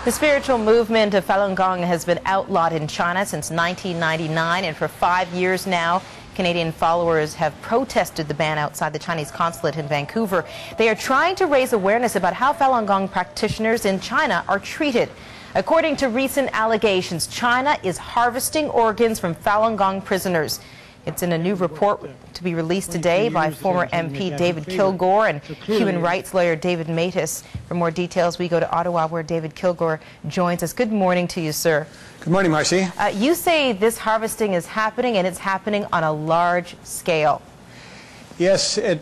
The spiritual movement of Falun Gong has been outlawed in China since 1999, and for 5 years now, Canadian followers have protested the ban outside the Chinese consulate in Vancouver. They are trying to raise awareness about how Falun Gong practitioners in China are treated. According to recent allegations, China is harvesting organs from Falun Gong prisoners. It's in a new report to be released today by former MP David Kilgour and human rights lawyer David Matus. For more details, we go to Ottawa, where David Kilgour joins us. Good morning to you, sir. Good morning, Marcy. You say this harvesting is happening, and it's happening on a large scale. Yes, it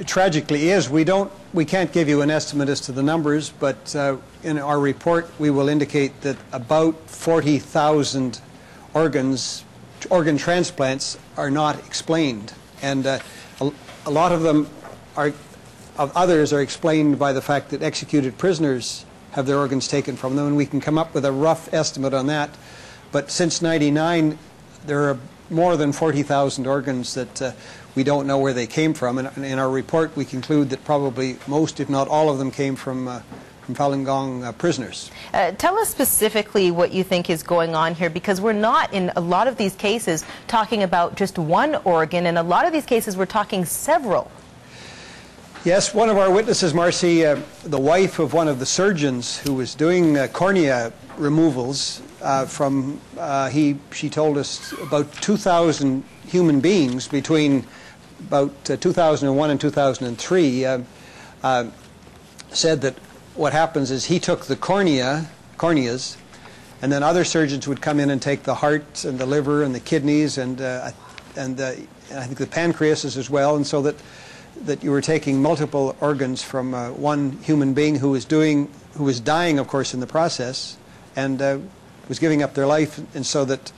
tragically is. We can't give you an estimate as to the numbers, but in our report we will indicate that about 40,000 organ transplants are not explained, and a lot of them others are explained by the fact that executed prisoners have their organs taken from them, and we can come up with a rough estimate on that. But since '99, there are more than 40,000 organs that we don't know where they came from, and in our report we conclude that probably most, if not all of them, came from Falun Gong prisoners. Tell us specifically what you think is going on here, because we're not, in a lot of these cases, talking about just one organ. In a lot of these cases, we're talking several. Yes, one of our witnesses, Marcy, the wife of one of the surgeons who was doing cornea removals she told us about 2,000 human beings between about 2001 and 2003 said that what happens is he took the corneas, and then other surgeons would come in and take the heart and the liver and the kidneys and I think the pancreas as well, and so that you were taking multiple organs from one human being who was dying, of course, in the process, and was giving up their life, and so that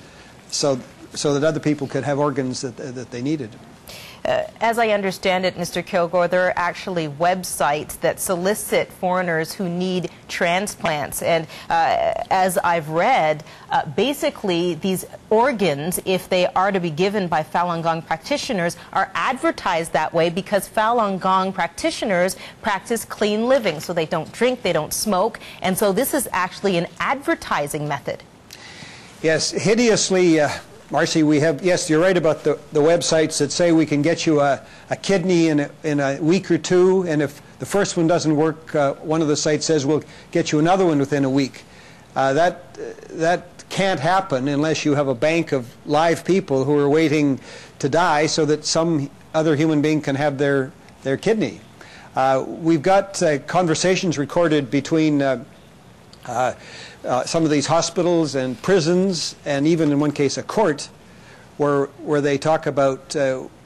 other people could have organs that they needed. As I understand it, Mr. Kilgour, there are actually websites that solicit foreigners who need transplants. And as I've read, basically these organs, if they are to be given by Falun Gong practitioners, are advertised that way because Falun Gong practitioners practice clean living. So they don't drink, they don't smoke. And so this is actually an advertising method. Yes, hideously. Marcy, we have, yes, you're right about the websites that say we can get you a kidney in a week or two, and if the first one doesn't work, one of the sites says we'll get you another one within a week. That can't happen unless you have a bank of live people who are waiting to die so that some other human being can have their kidney. We've got conversations recorded between some of these hospitals and prisons, and even in one case a court, where they talk about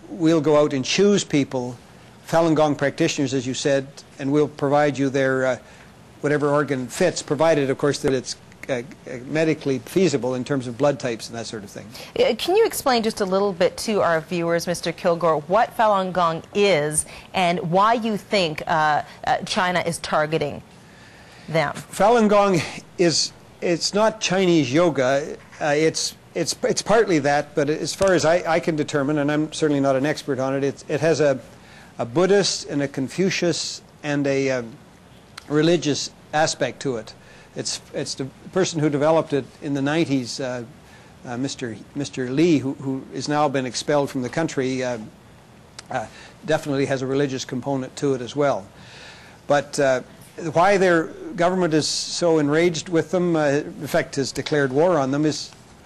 we'll go out and choose people, Falun Gong practitioners, as you said, and we'll provide you their whatever organ fits, provided, of course, that it's medically feasible in terms of blood types and that sort of thing. Can you explain just a little bit to our viewers, Mr. Kilgour, what Falun Gong is and why you think China is targeting them? Falun Gong it's not Chinese yoga. It's partly that, but as far as I can determine, and I'm certainly not an expert on it, it has a Buddhist and a Confucius and a religious aspect to it. It's the person who developed it in the 90s, Mr. Lee, who has now been expelled from the country, definitely has a religious component to it as well. But why their government is so enraged with them, in fact has declared war on them,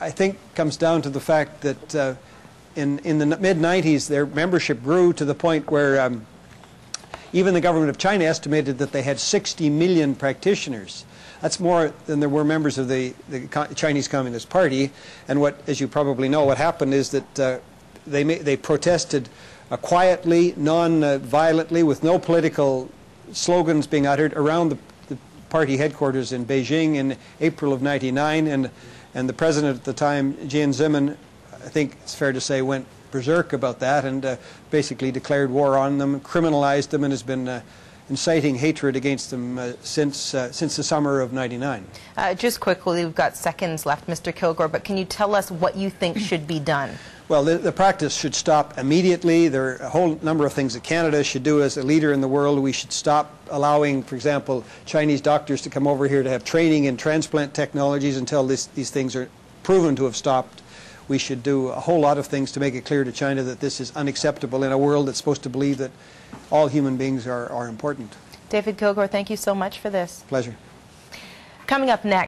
I think comes down to the fact that in the mid-90s their membership grew to the point where even the government of China estimated that they had 60 million practitioners. That's more than there were members of the Chinese Communist Party. And what, as you probably know, what happened is that they protested quietly, non-violently, with no political slogans being uttered around the party headquarters in Beijing in April of '99, and the president at the time, Jiang Zemin, I think it's fair to say, went berserk about that and basically declared war on them, criminalized them, and has been inciting hatred against them since the summer of '99. Just quickly, we've got seconds left, Mr. Kilgour, but can you tell us what you think should be done? Well, the practice should stop immediately. There are a whole number of things that Canada should do as a leader in the world. We should stop allowing, for example, Chinese doctors to come over here to have training in transplant technologies until these things are proven to have stopped. We should do a whole lot of things to make it clear to China that this is unacceptable in a world that's supposed to believe that all human beings are important. David Kilgore, thank you so much for this. Pleasure. Coming up next.